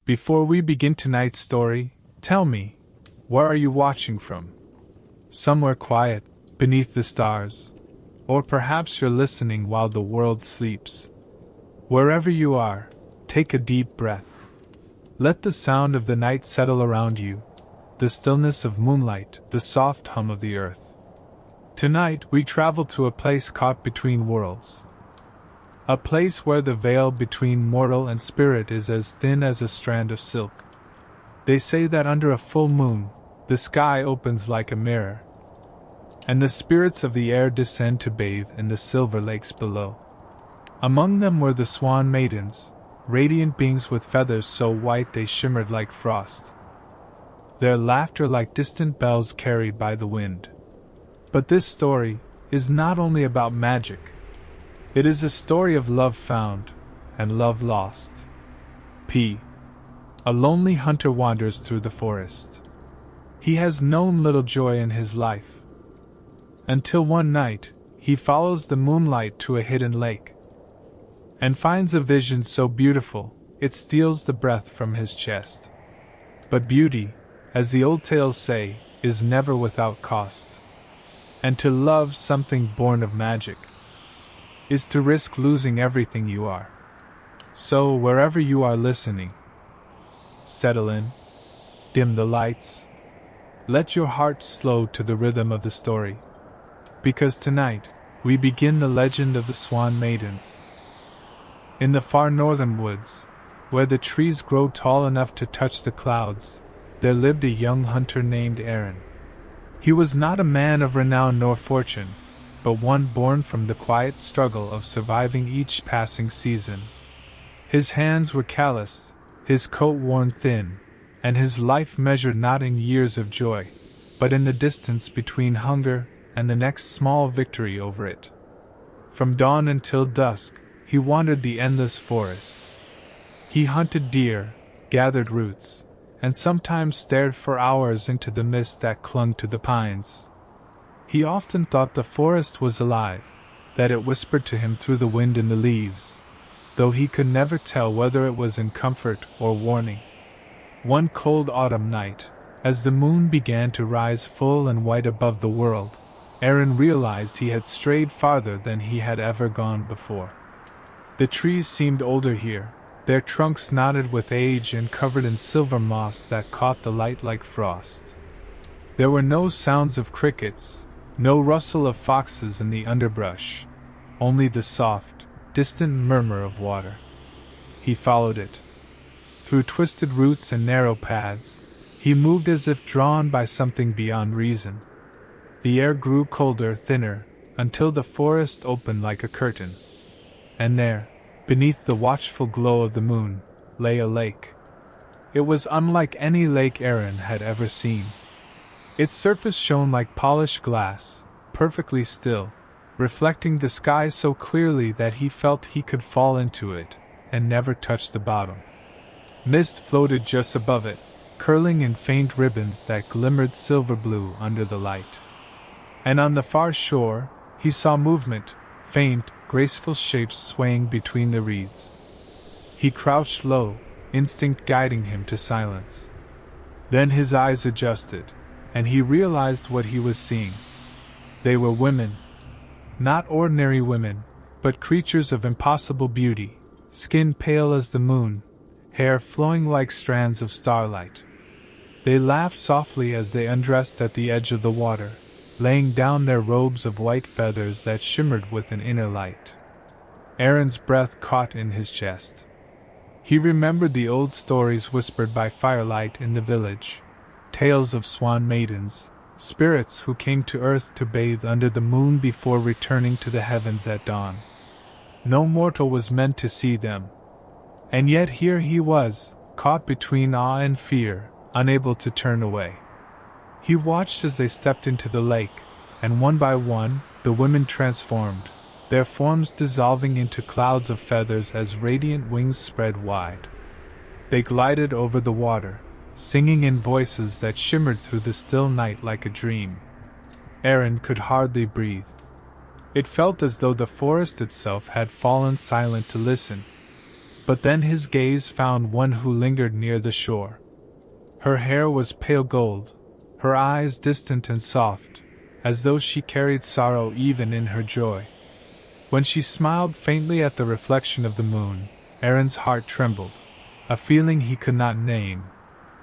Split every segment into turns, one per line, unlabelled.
Before we begin tonight's story, tell me, where are you watching from? Somewhere quiet, beneath the stars. Or perhaps you're listening while the world sleeps. Wherever you are, take a deep breath. Let the sound of the night settle around you, the stillness of moonlight, the soft hum of the earth. Tonight we travel to a place caught between worlds. A place where the veil between mortal and spirit is as thin as a strand of silk. They say that under a full moon, the sky opens like a mirror, and the spirits of the air descend to bathe in the silver lakes below. Among them were the Swan Maidens, radiant beings with feathers so white they shimmered like frost. Their laughter like distant bells carried by the wind. But this story is not only about magic. It is a story of love found and love lost. A lonely hunter wanders through the forest. He has known little joy in his life, until one night, he follows the moonlight to a hidden lake, and finds a vision so beautiful, it steals the breath from his chest. But beauty, as the old tales say, is never without cost. And to love something born of magic is to risk losing everything you are. So, wherever you are listening, settle in, dim the lights, let your heart slow to the rhythm of the story. Because tonight, we begin the legend of the Swan Maidens. In the far northern woods, where the trees grow tall enough to touch the clouds, there lived a young hunter named Aaron. He was not a man of renown nor fortune, but one born from the quiet struggle of surviving each passing season. His hands were calloused, his coat worn thin, and his life measured not in years of joy, but in the distance between hunger and the next small victory over it. From dawn until dusk, he wandered the endless forest. He hunted deer, gathered roots, and sometimes stared for hours into the mist that clung to the pines. He often thought the forest was alive, that it whispered to him through the wind in the leaves, though he could never tell whether it was in comfort or warning. One cold autumn night, as the moon began to rise full and white above the world, Aaron realized he had strayed farther than he had ever gone before. The trees seemed older here, their trunks knotted with age and covered in silver moss that caught the light like frost. There were no sounds of crickets, no rustle of foxes in the underbrush, only the soft, distant murmur of water. He followed it. Through twisted roots and narrow paths, he moved as if drawn by something beyond reason. The air grew colder, thinner, until the forest opened like a curtain. And there, beneath the watchful glow of the moon, lay a lake. It was unlike any lake Aaron had ever seen. Its surface shone like polished glass, perfectly still, reflecting the sky so clearly that he felt he could fall into it, and never touch the bottom. Mist floated just above it, curling in faint ribbons that glimmered silver blue under the light. And on the far shore, he saw movement, faint, graceful shapes swaying between the reeds. He crouched low, instinct guiding him to silence. Then his eyes adjusted, and he realized what he was seeing. They were women. Not ordinary women, but creatures of impossible beauty, skin pale as the moon, hair flowing like strands of starlight. They laughed softly as they undressed at the edge of the water, laying down their robes of white feathers that shimmered with an inner light. Aaron's breath caught in his chest. He remembered the old stories whispered by firelight in the village, tales of Swan Maidens, spirits who came to earth to bathe under the moon before returning to the heavens at dawn. No mortal was meant to see them. And yet here he was, caught between awe and fear, unable to turn away. He watched as they stepped into the lake, and one by one, the women transformed, their forms dissolving into clouds of feathers as radiant wings spread wide. They glided over the water, singing in voices that shimmered through the still night like a dream. Aaron could hardly breathe. It felt as though the forest itself had fallen silent to listen. But then his gaze found one who lingered near the shore. Her hair was pale gold, her eyes distant and soft, as though she carried sorrow even in her joy. When she smiled faintly at the reflection of the moon, Aaron's heart trembled, a feeling he could not name,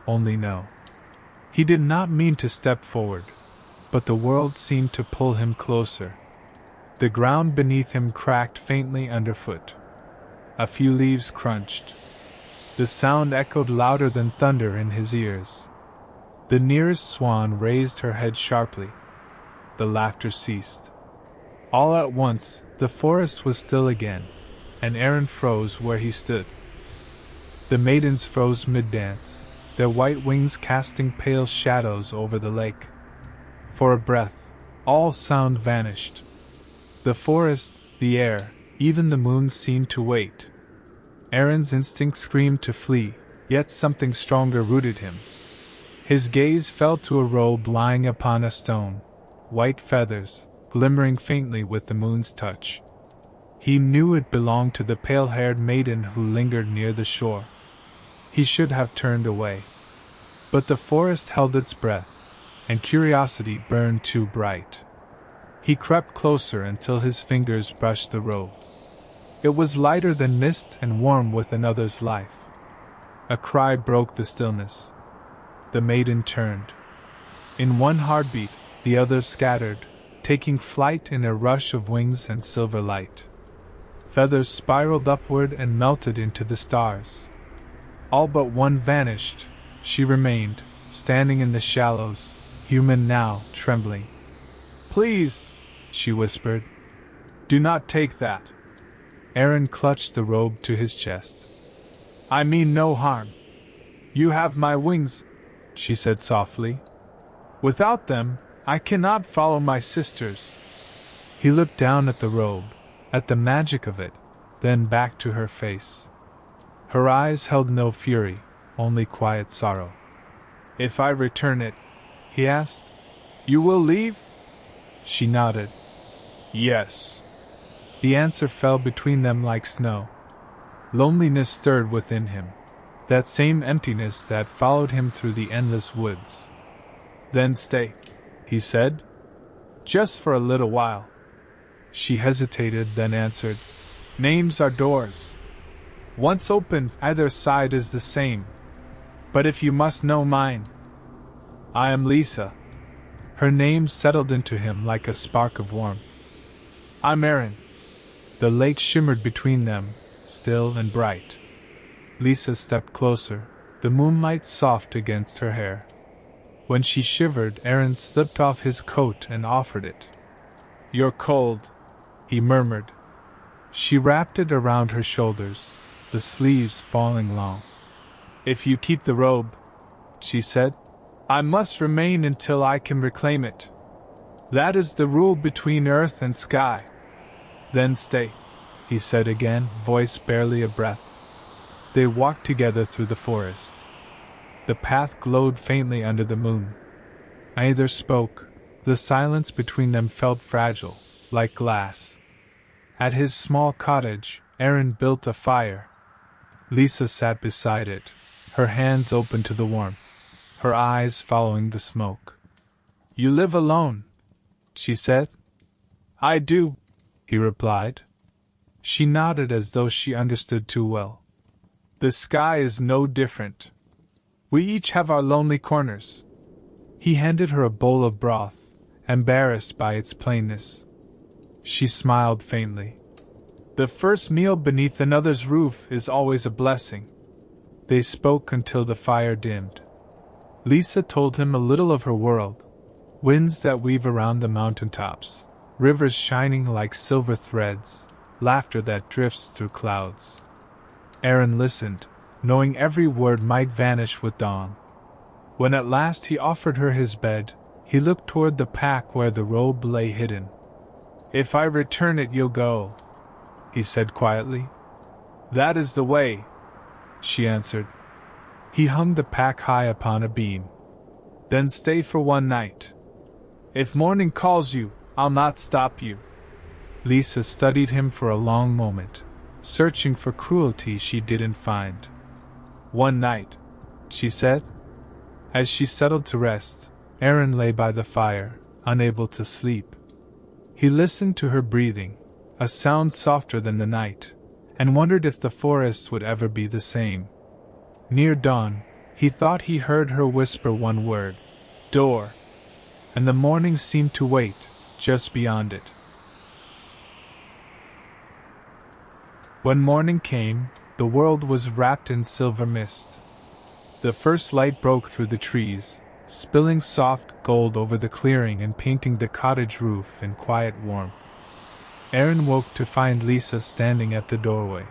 only know. He did not mean to step forward, but the world seemed to pull him closer. The ground beneath him cracked faintly underfoot. A few leaves crunched. The sound echoed louder than thunder in his ears. The nearest swan raised her head sharply. The laughter ceased. All at once, the forest was still again, and Aaron froze where he stood. The maidens froze mid-dance, their white wings casting pale shadows over the lake. For a breath, all sound vanished. The forest, the air, even the moon seemed to wait. Aaron's instinct screamed to flee, yet something stronger rooted him. His gaze fell to a robe lying upon a stone, white feathers, glimmering faintly with the moon's touch. He knew it belonged to the pale-haired maiden who lingered near the shore. He should have turned away. But the forest held its breath, and curiosity burned too bright. He crept closer until his fingers brushed the robe. It was lighter than mist and warm with another's life. A cry broke the stillness. The maiden turned. In one heartbeat, the others scattered, taking flight in a rush of wings and silver light. Feathers spiraled upward and melted into the stars. All but one vanished. She remained, standing in the shallows, human now, trembling. "Please," she whispered, "do not take that." Aaron clutched the robe to his chest. "I mean no harm. You have my wings," she said softly. "Without them, I cannot follow my sisters." He looked down at the robe, at the magic of it, then back to her face. Her eyes held no fury, only quiet sorrow. "If I return it," he asked, "you will leave?" She nodded. "Yes." The answer fell between them like snow. Loneliness stirred within him, that same emptiness that followed him through the endless woods. "Then stay," he said. "Just for a little while." She hesitated, then answered, "Names are doors. Once opened, either side is the same. But if you must know mine, I am Lisa." Her name settled into him like a spark of warmth. "I'm Aaron." The lake shimmered between them, still and bright. Lisa stepped closer, the moonlight soft against her hair. When she shivered, Aaron slipped off his coat and offered it. "You're cold," he murmured. She wrapped it around her shoulders, the sleeves falling long. "If you keep the robe," she said, "I must remain until I can reclaim it. That is the rule between earth and sky." "Then stay," he said again, voice barely a breath. They walked together through the forest. The path glowed faintly under the moon. Neither spoke. The silence between them felt fragile, like glass. At his small cottage, Aaron built a fire. Lisa sat beside it, her hands open to the warmth, her eyes following the smoke. "You live alone?" she said. "I do," he replied. She nodded as though she understood too well. "The sky is no different. We each have our lonely corners." He handed her a bowl of broth, embarrassed by its plainness. She smiled faintly. "The first meal beneath another's roof is always a blessing." They spoke until the fire dimmed. Lisa told him a little of her world, winds that weave around the mountaintops, rivers shining like silver threads, laughter that drifts through clouds. Aaron listened, knowing every word might vanish with dawn. When at last he offered her his bed, he looked toward the pack where the robe lay hidden. "If I return it, you'll go," he said quietly. "That is the way," she answered. He hung the pack high upon a beam. "Then stay for one night. If morning calls you, I'll not stop you." Lisa studied him for a long moment. searching for cruelty she didn't find. One night, she said, as she settled to rest, Aaron lay by the fire, unable to sleep. He listened to her breathing, a sound softer than the night, and wondered if the forest would ever be the same. Near dawn, he thought he heard her whisper one word, "Door," and the morning seemed to wait, just beyond it. When morning came, the world was wrapped in silver mist. The first light broke through the trees, spilling soft gold over the clearing and painting the cottage roof in quiet warmth. Aaron woke to find Lisa standing at the doorway,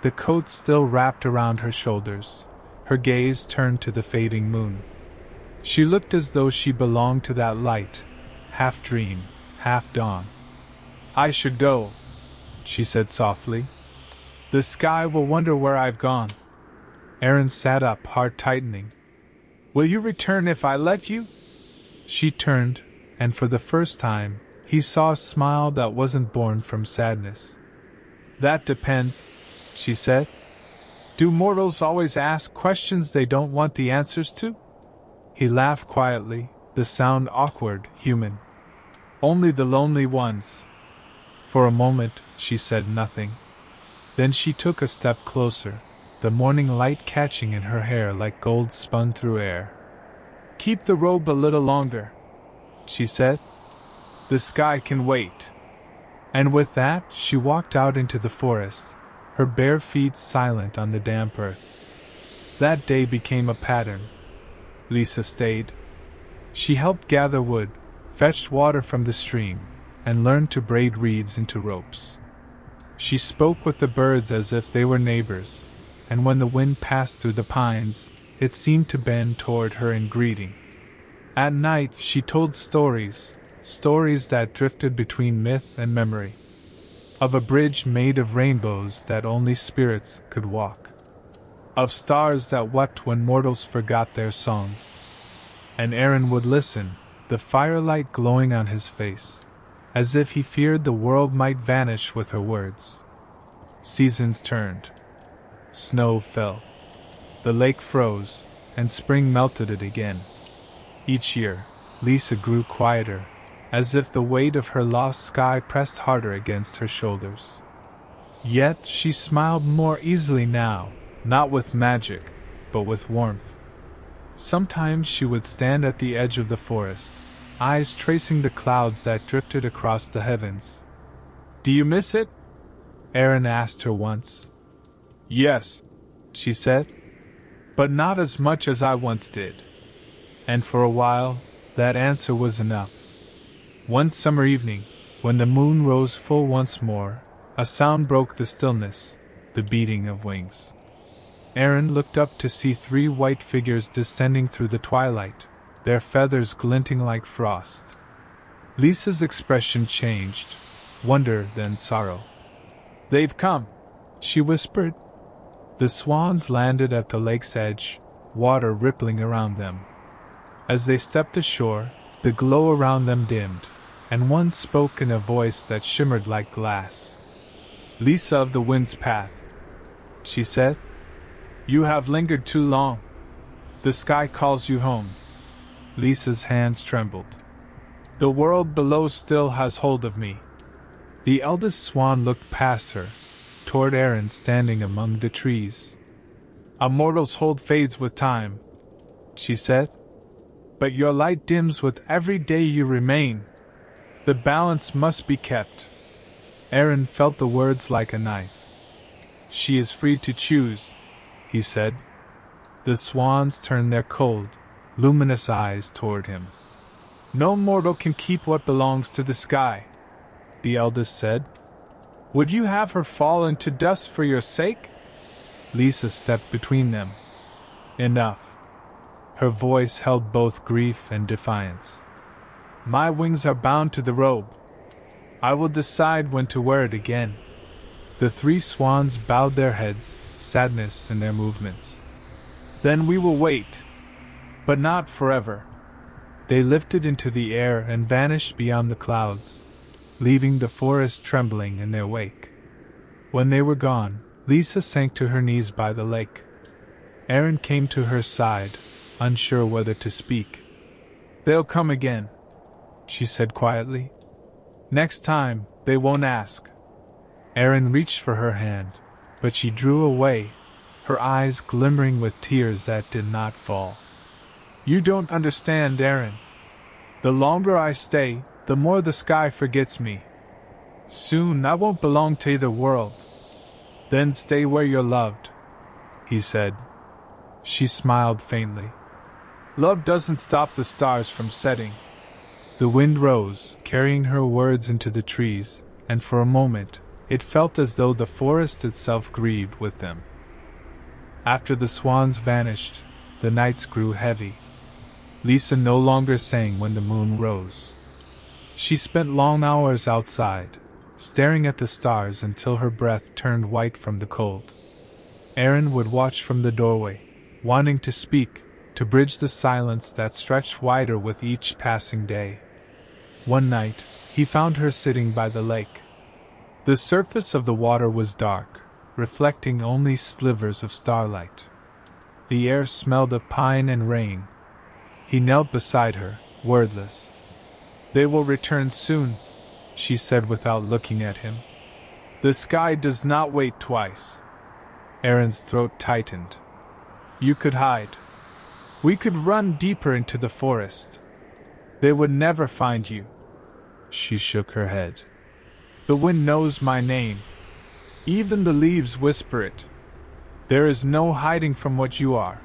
the coat still wrapped around her shoulders, her gaze turned to the fading moon. She looked as though she belonged to that light, half dream, half dawn. "I should go," she said softly. "The sky will wonder where I've gone." Aaron sat up, heart tightening. "Will you return if I let you?" She turned, and for the first time, he saw a smile that wasn't born from sadness. "That depends," she said. "Do mortals always ask questions they don't want the answers to?" He laughed quietly, the sound awkward, human. "Only the lonely ones." For a moment, she said nothing. Then she took a step closer, the morning light catching in her hair like gold spun through air. "Keep the robe a little longer," she said. "The sky can wait." And with that, she walked out into the forest, her bare feet silent on the damp earth. That day became a pattern. Lisa stayed. She helped gather wood, fetched water from the stream, and learned to braid reeds into ropes. She spoke with the birds as if they were neighbors, and when the wind passed through the pines, it seemed to bend toward her in greeting. At night, she told stories that drifted between myth and memory. Of a bridge made of rainbows that only spirits could walk. Of stars that wept when mortals forgot their songs. And Aaron would listen, the firelight glowing on his face, as if he feared the world might vanish with her words. Seasons turned. Snow fell. The lake froze, and spring melted it again. Each year, Lisa grew quieter, as if the weight of her lost sky pressed harder against her shoulders. Yet she smiled more easily now, not with magic, but with warmth. Sometimes she would stand at the edge of the forest, eyes tracing the clouds that drifted across the heavens. "Do you miss it?" Aaron asked her once. "Yes," she said, "but not as much as I once did." And for a while, that answer was enough. One summer evening, when the moon rose full once more, a sound broke the stillness, the beating of wings. Aaron looked up to see 3 white figures descending through the twilight, their feathers glinting like frost. Lisa's expression changed, wonder then sorrow. "They've come," she whispered. The swans landed at the lake's edge, water rippling around them. As they stepped ashore, the glow around them dimmed, and one spoke in a voice that shimmered like glass. "Lisa of the Wind's Path," she said. "You have lingered too long. The sky calls you home." Lisa's hands trembled. "The world below still has hold of me." The eldest swan looked past her, toward Aaron standing among the trees. "A mortal's hold fades with time," she said. "But your light dims with every day you remain. The balance must be kept." Aaron felt the words like a knife. "She is free to choose," he said. The swans turned their cold, luminous eyes toward him. "No mortal can keep what belongs to the sky," the eldest said. "Would you have her fall into dust for your sake?" Lisa stepped between them. "Enough." Her voice held both grief and defiance. "My wings are bound to the robe. I will decide when to wear it again." The 3 swans bowed their heads, sadness in their movements. "Then we will wait. But not forever." They lifted into the air and vanished beyond the clouds, leaving the forest trembling in their wake. When they were gone, Lisa sank to her knees by the lake. Aaron came to her side, unsure whether to speak. "They'll come again," she said quietly. "Next time, they won't ask." Aaron reached for her hand, but she drew away, her eyes glimmering with tears that did not fall. "You don't understand, Aaron. The longer I stay, the more the sky forgets me. Soon I won't belong to either world." "Then stay where you're loved," he said. She smiled faintly. "Love doesn't stop the stars from setting." The wind rose, carrying her words into the trees, and for a moment, it felt as though the forest itself grieved with them. After the swans vanished, the nights grew heavy. Lisa no longer sang when the moon rose. She spent long hours outside, staring at the stars until her breath turned white from the cold. Aaron would watch from the doorway, wanting to speak, to bridge the silence that stretched wider with each passing day. One night, he found her sitting by the lake. The surface of the water was dark, reflecting only slivers of starlight. The air smelled of pine and rain. He knelt beside her, wordless. "They will return soon," she said without looking at him. "The sky does not wait twice." Aaron's throat tightened. "You could hide. We could run deeper into the forest. They would never find you." She shook her head. "The wind knows my name. Even the leaves whisper it. There is no hiding from what you are."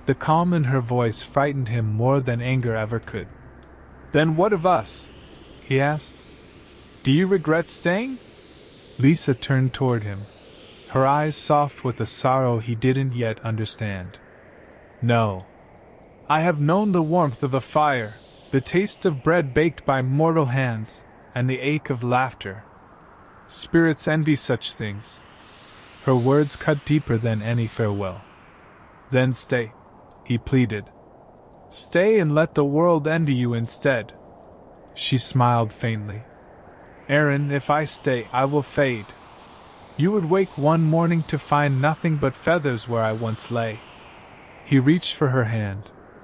The calm in her voice frightened him more than anger ever could. "Then what of us?" he asked. "Do you regret staying?" Lisa turned toward him, her eyes soft with a sorrow he didn't yet understand. "No. I have known the warmth of a fire, the taste of bread baked by mortal hands, and the ache of laughter. Spirits envy such things." Her words cut deeper than any farewell. "Then stay," he pleaded. "Stay and let the world envy you instead." She smiled faintly. "Aaron, if I stay, I will fade. You would wake one morning to find nothing but feathers where I once lay." He reached for her hand,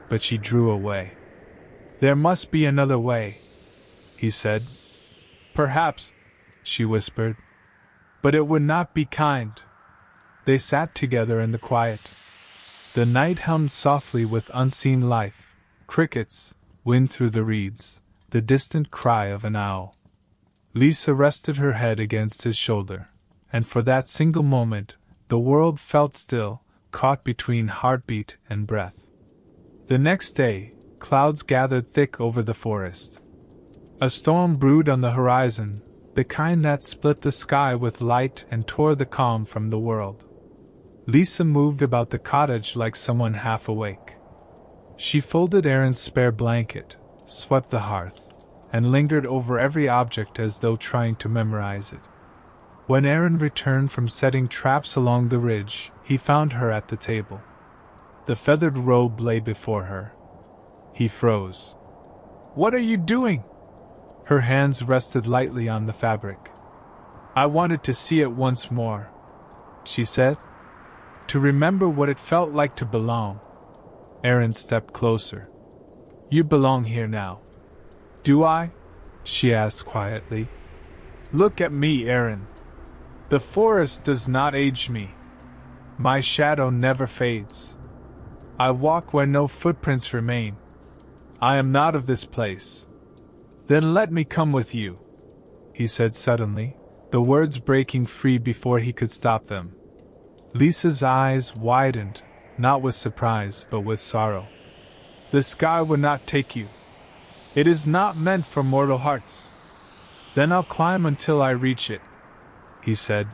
but she drew away. "There must be another way," he said. "Perhaps," she whispered. "But it would not be kind." They sat together in the quiet. The night hummed softly with unseen life, crickets, wind through the reeds, the distant cry of an owl. Lisa rested her head against his shoulder, and for that single moment, the world felt still, caught between heartbeat and breath. The next day, clouds gathered thick over the forest. A storm brewed on the horizon, the kind that split the sky with light and tore the calm from the world. Lisa moved about the cottage like someone half awake. She folded Aaron's spare blanket, swept the hearth, and lingered over every object as though trying to memorize it. When Aaron returned from setting traps along the ridge, he found her at the table. The feathered robe lay before her. He froze. "What are you doing?" Her hands rested lightly on the fabric. "I wanted to see it once more," she said. "To remember what it felt like to belong." Aaron stepped closer. "You belong here now." "Do I?" she asked quietly. "Look at me, Aaron. The forest does not age me. My shadow never fades. I walk where no footprints remain. I am not of this place." "Then let me come with you," he said suddenly, the words breaking free before he could stop them. Lisa's eyes widened, not with surprise but with sorrow. "The sky would not take you. It is not meant for mortal hearts." "Then I'll climb until I reach it," he said.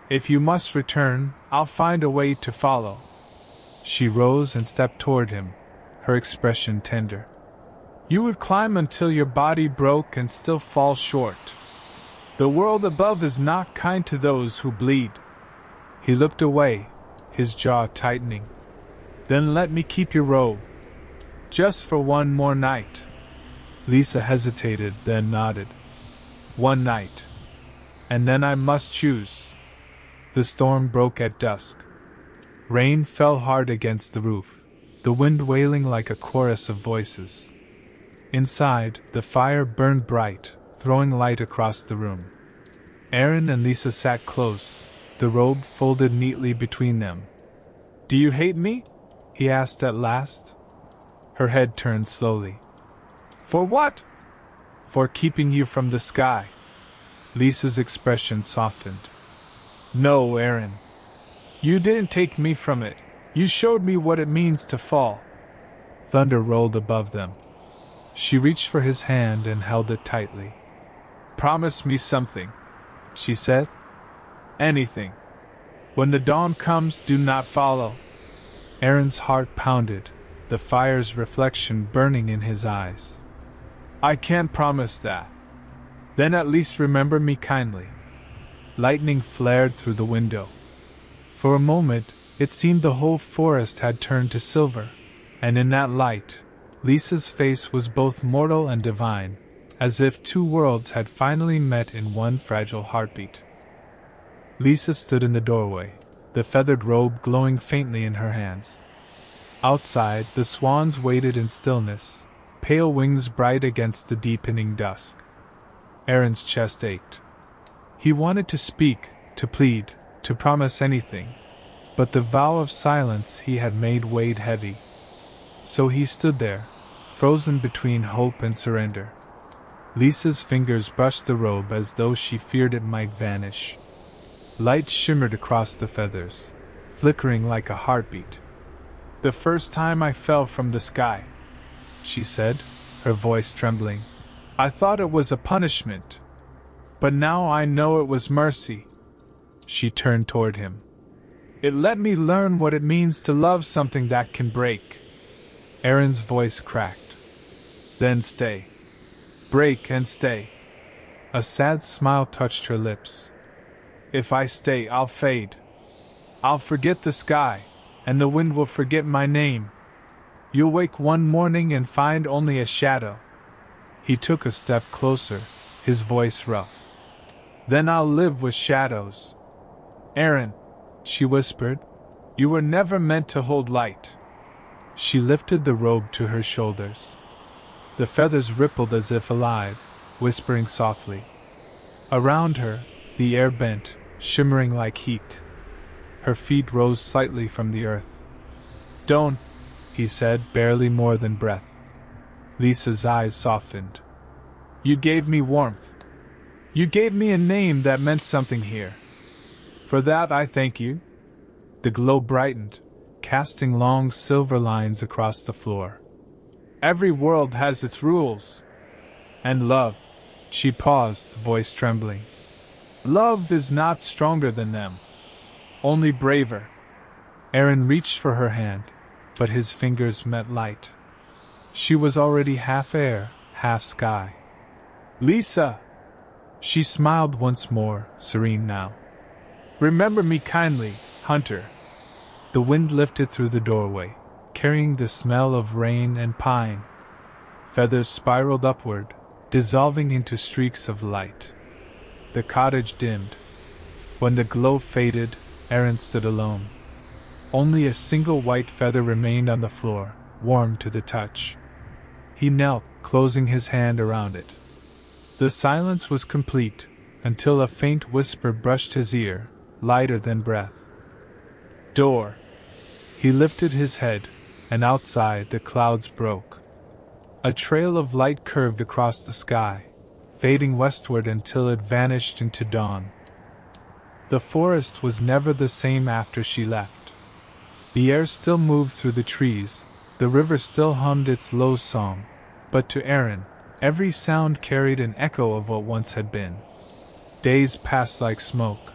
"If you must return, I'll find a way to follow." She rose and stepped toward him, her expression tender. "You would climb until your body broke and still fall short. The world above is not kind to those who bleed." He looked away, his jaw tightening. "Then let me keep your robe. Just for one more night." Lisa hesitated, then nodded. "One night. And then I must choose. The storm broke at dusk. Rain fell hard against the roof, the wind wailing like a chorus of voices. Inside, the fire burned bright, throwing light across the room. Aaron and Lisa sat close, the robe folded neatly between them. "Do you hate me?" he asked at last. Her head turned slowly. "For what?" "For keeping you from the sky." Lisa's expression softened. "No, Aaron. You didn't take me from it. You showed me what it means to fall." Thunder rolled above them. She reached for his hand and held it tightly. "Promise me something," she said. "Anything. When the dawn comes, do not follow." Aaron's heart pounded, the fire's reflection burning in his eyes. "I can't promise that." "Then at least remember me kindly." Lightning flared through the window. For a moment, it seemed the whole forest had turned to silver, and in that light, Lisa's face was both mortal and divine, as if two worlds had finally met in one fragile heartbeat. Lisa stood in the doorway, the feathered robe glowing faintly in her hands. Outside, the swans waited in stillness, pale wings bright against the deepening dusk. Aaron's chest ached. He wanted to speak, to plead, to promise anything, but the vow of silence he had made weighed heavy. So he stood there, frozen between hope and surrender. Lisa's fingers brushed the robe as though she feared it might vanish. Light shimmered across the feathers, flickering like a heartbeat. "The first time I fell from the sky," she said, her voice trembling, "I thought it was a punishment. But now I know it was mercy." She turned toward him. "It let me learn what it means to love something that can break." Aaron's voice cracked. "Then stay. Break and stay." A sad smile touched her lips. "If I stay, I'll fade. I'll forget the sky, and the wind will forget my name. You'll wake one morning and find only a shadow." He took a step closer, his voice rough. "Then I'll live with shadows." "Aaron," she whispered, "you were never meant to hold light." She lifted the robe to her shoulders. The feathers rippled as if alive, whispering softly. Around her, the air bent, shimmering like heat. Her feet rose slightly from the earth. "Don't," he said, barely more than breath. Lisa's eyes softened. "You gave me warmth. You gave me a name that meant something here. For that I thank you." The glow brightened, casting long silver lines across the floor. "Every world has its rules. And love," she paused, voice trembling. "Love is not stronger than them. Only braver." Aaron reached for her hand, but his fingers met light. She was already half air, half sky. "Lisa!" She smiled once more, serene now. "Remember me kindly, hunter." The wind lifted through the doorway, carrying the smell of rain and pine. Feathers spiraled upward, dissolving into streaks of light. The cottage dimmed. When the glow faded, Aaron stood alone. Only a single white feather remained on the floor, warm to the touch. He knelt, closing his hand around it. The silence was complete, until a faint whisper brushed his ear, lighter than breath. "Door." He lifted his head, and outside the clouds broke. A trail of light curved across the sky, fading westward until it vanished into dawn. The forest was never the same after she left. The air still moved through the trees, the river still hummed its low song, but to Aaron, every sound carried an echo of what once had been. Days passed like smoke.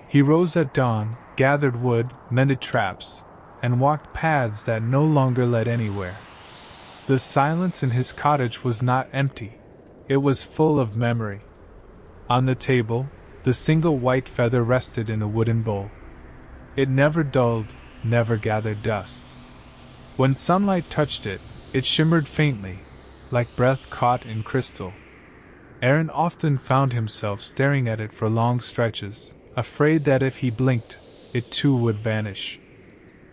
He rose at dawn, gathered wood, mended traps, and walked paths that no longer led anywhere. The silence in his cottage was not empty. It was full of memory. On the table, the single white feather rested in a wooden bowl. It never dulled, never gathered dust. When sunlight touched it, it shimmered faintly, like breath caught in crystal. Aaron often found himself staring at it for long stretches, afraid that if he blinked, it too would vanish.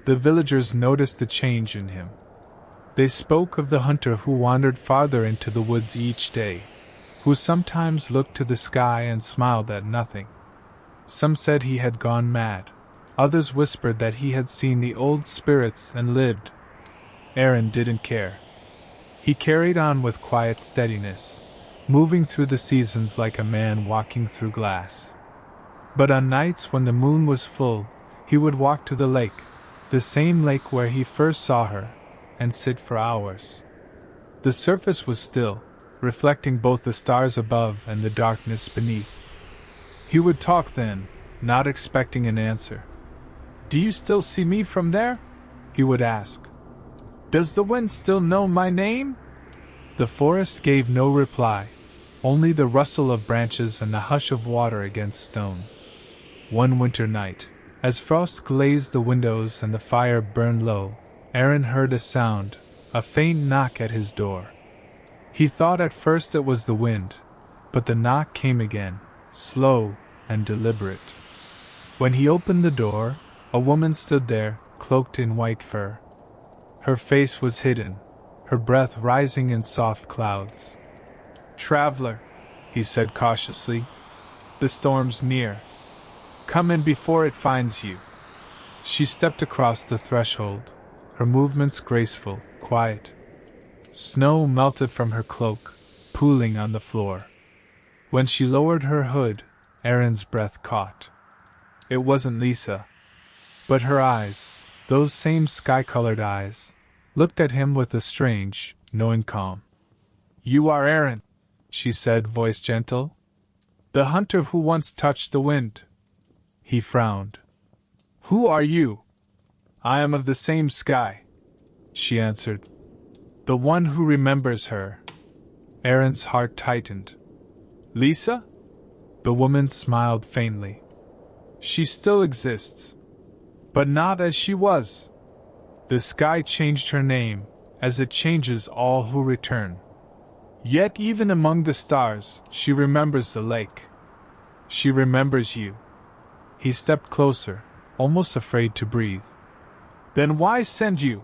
The villagers noticed the change in him. They spoke of the hunter who wandered farther into the woods each day, who sometimes looked to the sky and smiled at nothing. Some said he had gone mad. Others whispered that he had seen the old spirits and lived. Aaron didn't care. He carried on with quiet steadiness, moving through the seasons like a man walking through glass. But on nights when the moon was full, he would walk to the lake, the same lake where he first saw her, and sit for hours. The surface was still, reflecting both the stars above and the darkness beneath. He would talk then, not expecting an answer. "Do you still see me from there?" he would ask. "Does the wind still know my name?" The forest gave no reply, only the rustle of branches and the hush of water against stone. One winter night, as frost glazed the windows and the fire burned low, Aaron heard a sound, a faint knock at his door. He thought at first it was the wind, but the knock came again, slow and deliberate. When he opened the door, a woman stood there, cloaked in white fur. Her face was hidden, her breath rising in soft clouds. "Traveler," he said cautiously, "the storm's near. Come in before it finds you." She stepped across the threshold, her movements graceful, quiet. Snow melted from her cloak, pooling on the floor. When she lowered her hood, Aaron's breath caught. It wasn't Lisa. But her eyes, those same sky-colored eyes, looked at him with a strange, knowing calm. "You are Aaron," she said, voice gentle. "The hunter who once touched the wind." He frowned. "Who are you?" "I am of the same sky," she answered. "The one who remembers her." Aaron's heart tightened. "Lisa?" The woman smiled faintly. "She still exists. But not as she was. The sky changed her name, as it changes all who return. Yet even among the stars, she remembers the lake. She remembers you." He stepped closer, almost afraid to breathe. "Then why send you?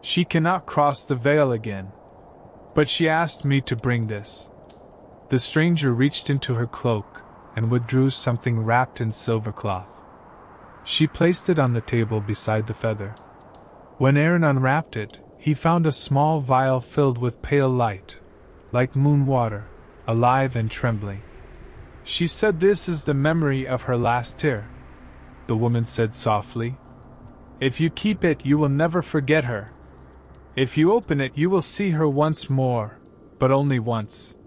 She cannot cross the veil again. But she asked me to bring this." The stranger reached into her cloak and withdrew something wrapped in silver cloth. She placed it on the table beside the feather. When Aaron unwrapped it, he found a small vial filled with pale light, like moon water, alive and trembling. "She said this is the memory of her last tear," the woman said softly. "If you keep it, you will never forget her. If you open it, you will see her once more, but only once."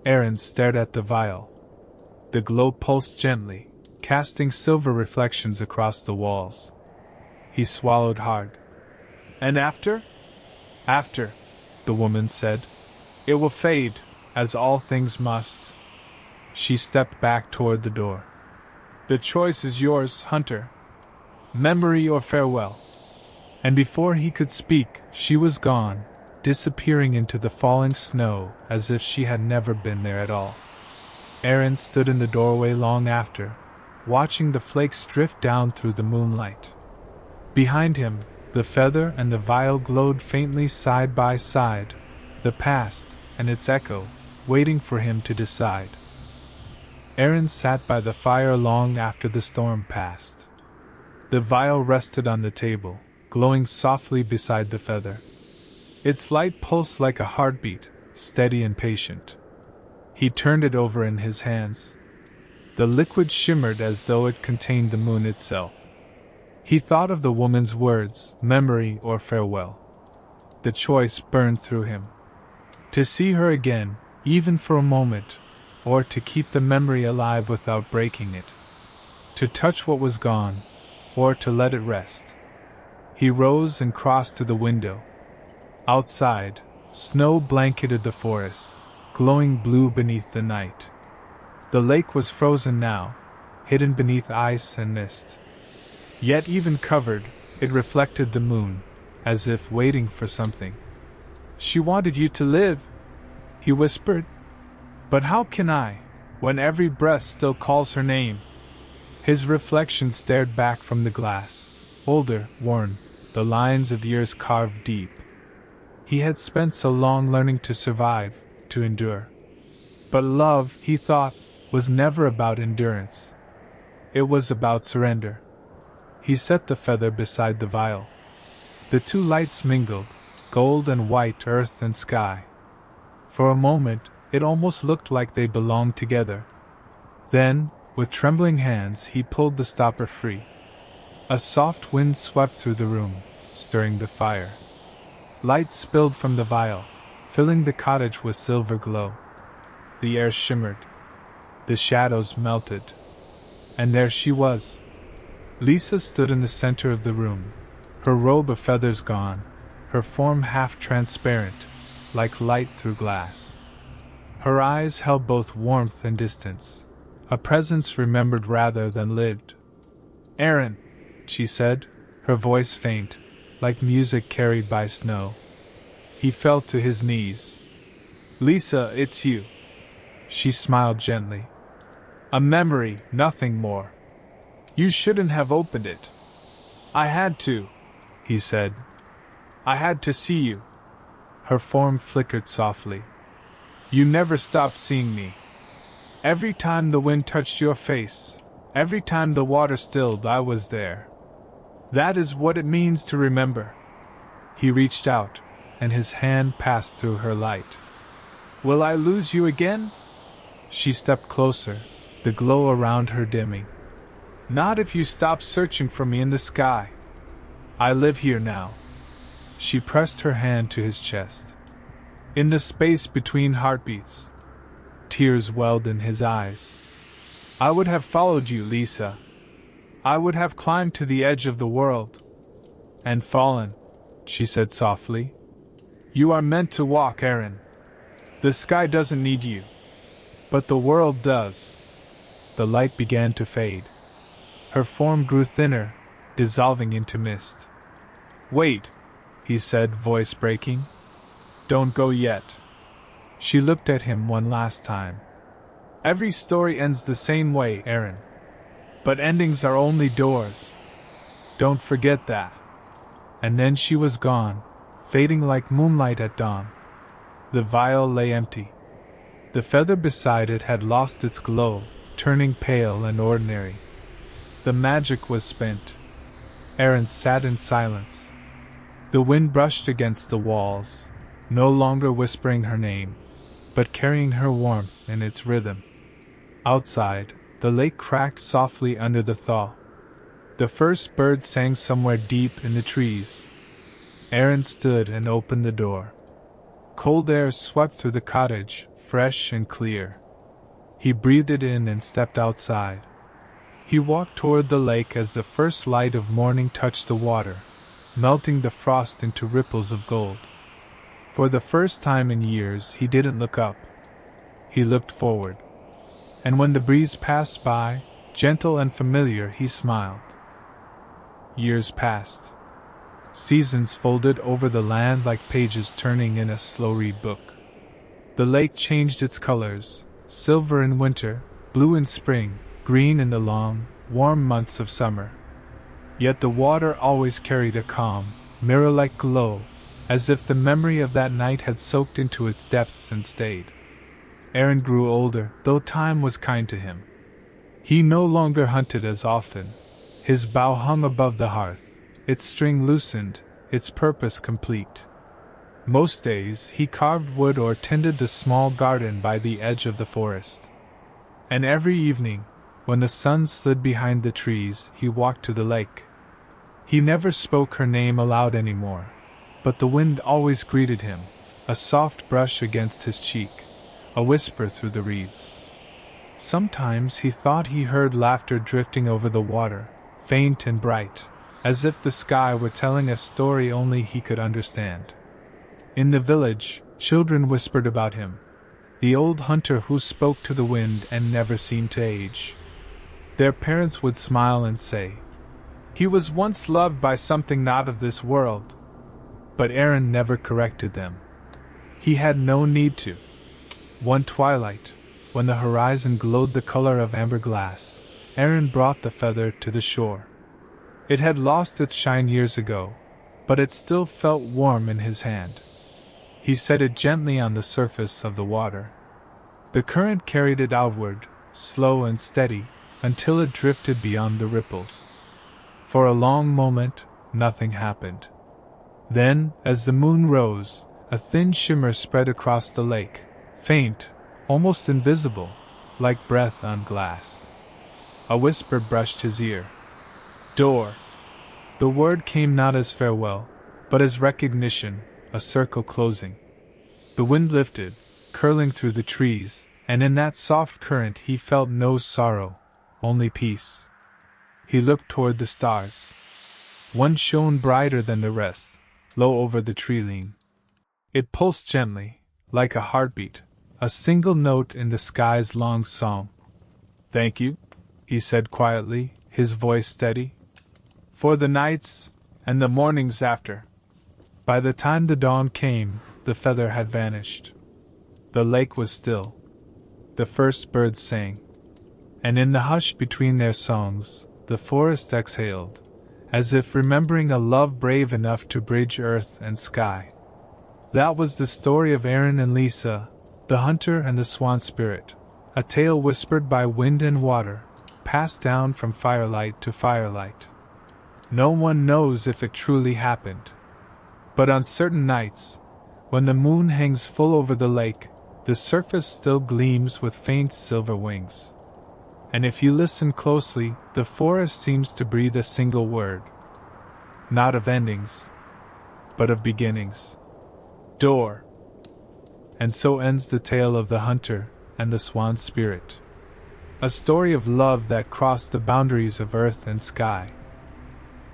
Aaron stared at the vial. The glow pulsed gently, casting silver reflections across the walls. He swallowed hard. "And after?" "After," the woman said, "it will fade, as all things must." She stepped back toward the door. "The choice is yours, hunter. Memory or farewell." And before he could speak, she was gone, disappearing into the falling snow as if she had never been there at all. Aaron stood in the doorway long after, watching the flakes drift down through the moonlight. Behind him, the feather and the vial glowed faintly side by side, the past and its echo, waiting for him to decide. Aaron sat by the fire long after the storm passed. The vial rested on the table, glowing softly beside the feather. Its light pulsed like a heartbeat, steady and patient. He turned it over in his hands. The liquid shimmered as though it contained the moon itself. He thought of the woman's words, memory or farewell. The choice burned through him. To see her again, even for a moment, or to keep the memory alive without breaking it. To touch what was gone, or to let it rest. He rose and crossed to the window. Outside, snow blanketed the forest, glowing blue beneath the night. The lake was frozen now, hidden beneath ice and mist. Yet even covered, it reflected the moon, as if waiting for something. "She wanted you to live," he whispered. But how can I, when every breath still calls her name? His reflection stared back from the glass, older, worn, the lines of years carved deep. He had spent so long learning to survive, to endure. But love, he thought, was never about endurance. It was about surrender. He set the feather beside the vial. The two lights mingled, gold and white, earth and sky. For a moment, it almost looked like they belonged together. Then, with trembling hands, he pulled the stopper free. A soft wind swept through the room, stirring the fire. Light spilled from the vial, filling the cottage with silver glow. The air shimmered. The shadows melted. And there she was. Lisa stood in the center of the room, her robe of feathers gone, her form half transparent, like light through glass. Her eyes held both warmth and distance, a presence remembered rather than lived. "Aaron," she said, her voice faint, like music carried by snow. He fell to his knees. "Lisa, it's you." She smiled gently. "A memory, nothing more. You shouldn't have opened it." "I had to," he said. "I had to see you." Her form flickered softly. "You never stopped seeing me. Every time the wind touched your face, every time the water stilled, I was there. That is what it means to remember." He reached out, and his hand passed through her light. "Will I lose you again?" She stepped closer, the glow around her dimming. "Not if you stop searching for me in the sky. I live here now." She pressed her hand to his chest. In the space between heartbeats, tears welled in his eyes. "I would have followed you, Lisa. I would have climbed to the edge of the world. And fallen," she said softly. "You are meant to walk, Aaron. The sky doesn't need you. But the world does." The light began to fade. Her form grew thinner, dissolving into mist. "Wait," he said, voice breaking. "Don't go yet." She looked at him one last time. "Every story ends the same way, Aaron. But endings are only doors. Don't forget that." And then she was gone, fading like moonlight at dawn. The vial lay empty. The feather beside it had lost its glow, turning pale and ordinary. The magic was spent. Aaron sat in silence. The wind brushed against the walls, no longer whispering her name, but carrying her warmth in its rhythm. Outside, the lake cracked softly under the thaw. The first bird sang somewhere deep in the trees. Aaron stood and opened the door. Cold air swept through the cottage, fresh and clear. He breathed it in and stepped outside. He walked toward the lake as the first light of morning touched the water, melting the frost into ripples of gold. For the first time in years he didn't look up. He looked forward. And when the breeze passed by, gentle and familiar, he smiled. Years passed. Seasons folded over the land like pages turning in a slow-read book. The lake changed its colors, silver in winter, blue in spring, green in the long, warm months of summer. Yet the water always carried a calm, mirror-like glow, as if the memory of that night had soaked into its depths and stayed. Aaron grew older, though time was kind to him. He no longer hunted as often. His bow hung above the hearth, its string loosened, its purpose complete. Most days he carved wood or tended the small garden by the edge of the forest. And every evening, when the sun slid behind the trees, he walked to the lake. He never spoke her name aloud anymore, but the wind always greeted him, a soft brush against his cheek, a whisper through the reeds. Sometimes he thought he heard laughter drifting over the water, faint and bright, as if the sky were telling a story only he could understand. In the village, children whispered about him, the old hunter who spoke to the wind and never seemed to age. Their parents would smile and say, "He was once loved by something not of this world." But Aaron never corrected them. He had no need to. One twilight, when the horizon glowed the color of amber glass, Aaron brought the feather to the shore. It had lost its shine years ago, but it still felt warm in his hand. He set it gently on the surface of the water. The current carried it outward, slow and steady, until it drifted beyond the ripples. For a long moment, nothing happened. Then, as the moon rose, a thin shimmer spread across the lake, faint, almost invisible, like breath on glass. A whisper brushed his ear. "Door." The word came not as farewell, but as recognition, a circle closing. The wind lifted, curling through the trees, and in that soft current he felt no sorrow, only peace. He looked toward the stars. One shone brighter than the rest, low over the tree-line. It pulsed gently, like a heartbeat, a single note in the sky's long song. "Thank you," he said quietly, his voice steady, "for the nights and the mornings after." By the time the dawn came, the feather had vanished. The lake was still. The first birds sang. And in the hush between their songs, the forest exhaled, as if remembering a love brave enough to bridge earth and sky. That was the story of Aaron and Lisa, the hunter and the swan spirit, a tale whispered by wind and water, passed down from firelight to firelight. No one knows if it truly happened. But on certain nights, when the moon hangs full over the lake, the surface still gleams with faint silver wings. And if you listen closely, the forest seems to breathe a single word. Not of endings, but of beginnings. Door. And so ends the tale of the hunter and the swan spirit. A story of love that crossed the boundaries of earth and sky.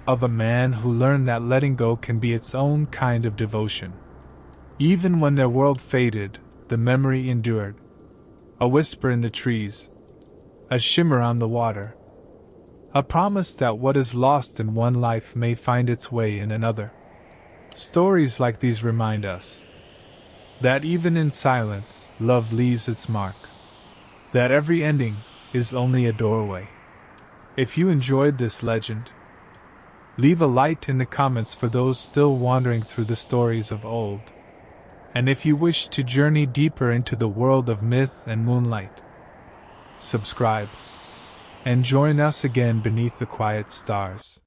Of a man who learned that letting go can be its own kind of devotion. Even when their world faded, the memory endured. A whisper in the trees, a shimmer on the water, a promise that what is lost in one life may find its way in another. Stories like these remind us that even in silence, love leaves its mark. That every ending is only a doorway. If you enjoyed this legend, leave a light in the comments for those still wandering through the stories of old. And if you wish to journey deeper into the world of myth and moonlight, subscribe and join us again beneath the quiet stars.